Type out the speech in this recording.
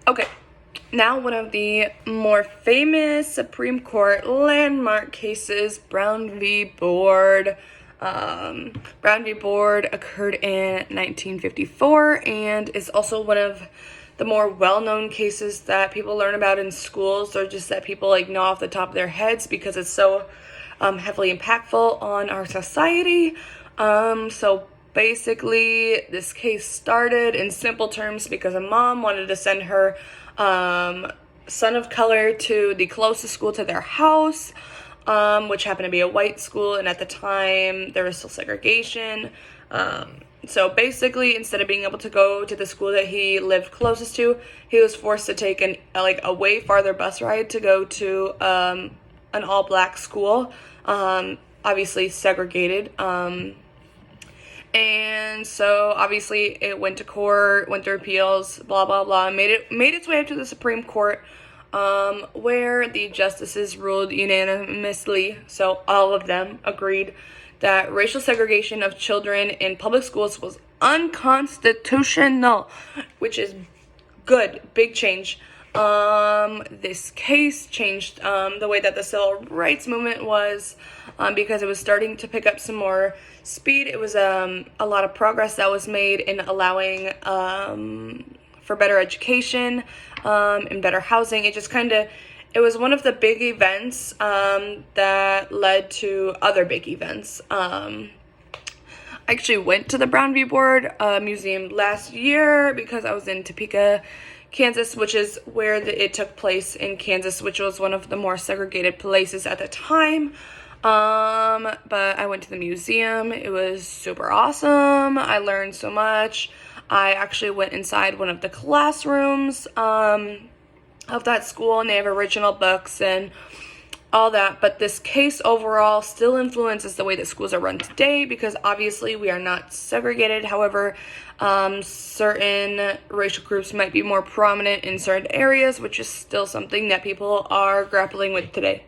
Okay, now one of the more famous Supreme Court landmark cases, Brown v. Board. Brown v. Board occurred in 1954 and is also one of the more well-known cases that people learn about in schools, or just that people like know off the top of their heads because it's so heavily impactful on our society. So basically, this case started in simple terms because a mom wanted to send her son of color to the closest school to their house, which happened to be a white school, and at the time there was still segregation. So basically, instead of being able to go to the school that he lived closest to, he was forced to take a way farther bus ride to go to an all-black school, obviously segregated. And so obviously it went to court, went through appeals, blah blah blah, made its way up to the Supreme Court, where the justices ruled unanimously, so all of them agreed that racial segregation of children in public schools was unconstitutional, which is good, big change. This case changed the way that the civil rights movement was, because it was starting to pick up some more speed. It was a lot of progress that was made in allowing for better education and better housing. It was one of the big events that led to other big events. I actually went to the Brown v. Board museum last year because I was in Topeka, Kansas, which is where it took place in Kansas, which was one of the more segregated places at the time. But I went to the museum. It was super awesome. I learned so much. I actually went inside one of the classrooms of that school, and they have original books and all that. But this case overall still influences the way that schools are run today, because obviously we are not segregated. However, certain racial groups might be more prominent in certain areas, which is still something that people are grappling with today.